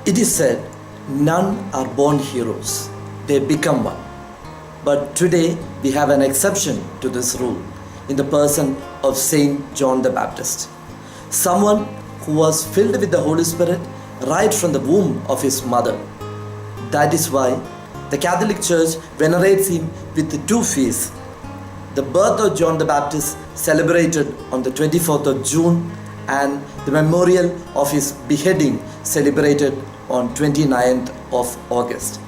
It is said, none are born heroes, they become one. But today we have an exception to this rule in the person of Saint John the Baptist. Someone who was filled with the Holy Spirit right from the womb of his mother. That is why the Catholic Church venerates him with two feasts. The birth of John the Baptist celebrated on the 24th of June and the memorial of his beheading celebrated on 29th of August.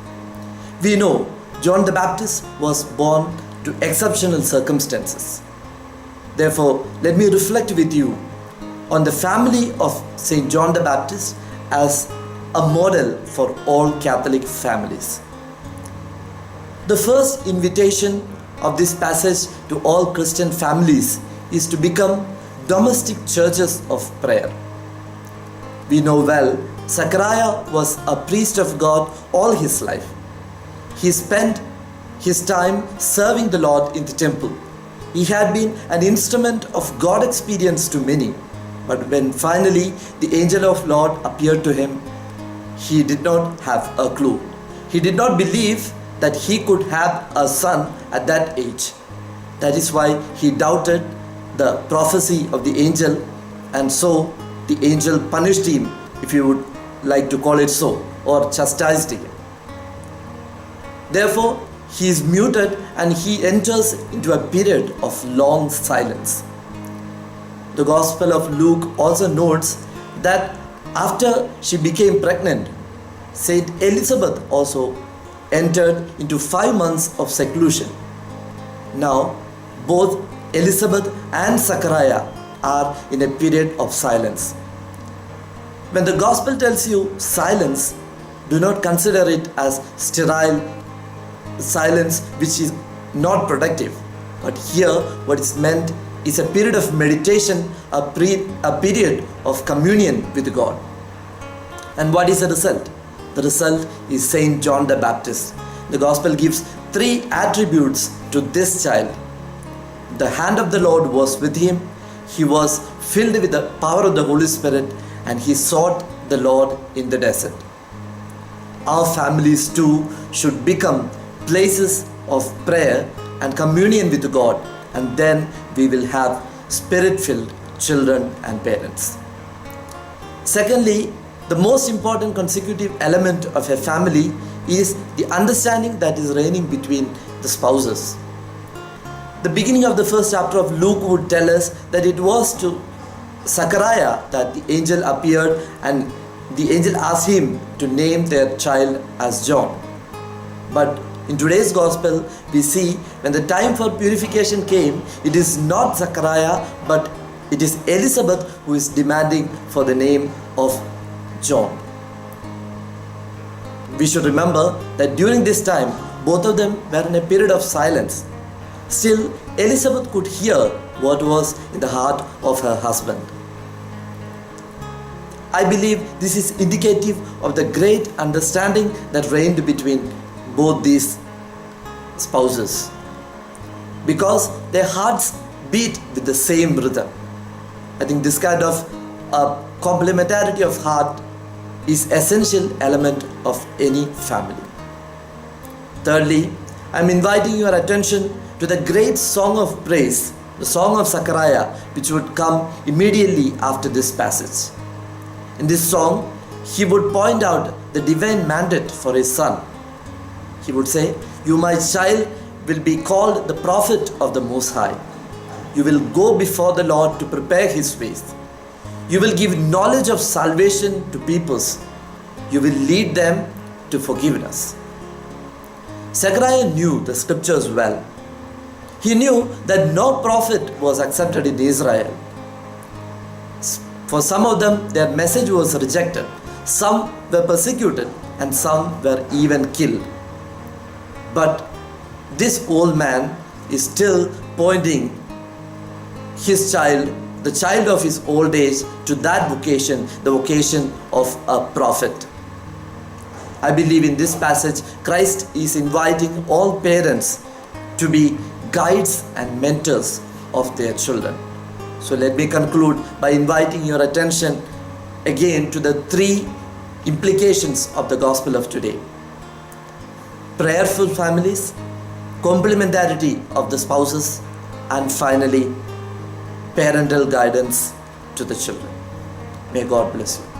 We know John the Baptist was born to exceptional circumstances. Therefore, let me reflect with you on the family of Saint John the Baptist as a model for all Catholic families. The first invitation of this passage to all Christian families is to become domestic churches of prayer. We know well, Zechariah was a priest of God all his life. He spent his time serving the Lord in the temple. He had been an instrument of God experience to many. But when finally the angel of Lord appeared to him, he did not have a clue. He did not believe that he could have a son at that age. That is why he doubted the prophecy of the angel, and so the angel punished him, if you would like to call it so, or chastised him. Therefore, he is muted and he enters into a period of long silence. The Gospel of Luke also notes that after she became pregnant, Saint Elizabeth also entered into 5 months of seclusion. Now, both Elizabeth and Zechariah are in a period of silence. When the Gospel tells you silence, do not consider it as sterile silence which is not productive. But here, what is meant is a period of meditation, a period of communion with God. And what is the result? The result is Saint John the Baptist. The Gospel gives 3 attributes to this child. The hand of the Lord was with him. He was filled with the power of the Holy Spirit, and he sought the Lord in the desert. Our families too should become places of prayer and communion with God, and then we will have spirit-filled children and parents. Secondly, the most important consecutive element of a family is the understanding that is reigning between the spouses. The beginning of the first chapter of Luke would tell us that it was to Zechariah that the angel appeared, and the angel asked him to name their child as John. But in today's Gospel, we see when the time for purification came, it is not Zechariah, but it is Elizabeth who is demanding for the name of John. We should remember that during this time, both of them were in a period of silence. Still, Elizabeth could hear what was in the heart of her husband. I believe this is indicative of the great understanding that reigned between both these spouses, because their hearts beat with the same rhythm. I think this kind of complementarity of heart is essential element of any family. Thirdly, I am inviting your attention to the great song of praise, the song of Zechariah, which would come immediately after this passage. In this song, he would point out the divine mandate for his son. He would say, "You, my child, will be called the prophet of the Most High. You will go before the Lord to prepare his ways. You will give knowledge of salvation to peoples. You will lead them to forgiveness." Zechariah knew the scriptures well. He knew that no prophet was accepted in Israel. For some of them, their message was rejected. Some were persecuted and some were even killed. But this old man is still pointing his child, the child of his old age, to that vocation, the vocation of a prophet. I believe in this passage, Christ is inviting all parents to be guides and mentors of their children. So let me conclude by inviting your attention again to the 3 implications of the gospel of today. Prayerful families, complementarity of the spouses, and finally, parental guidance to the children. May God bless you.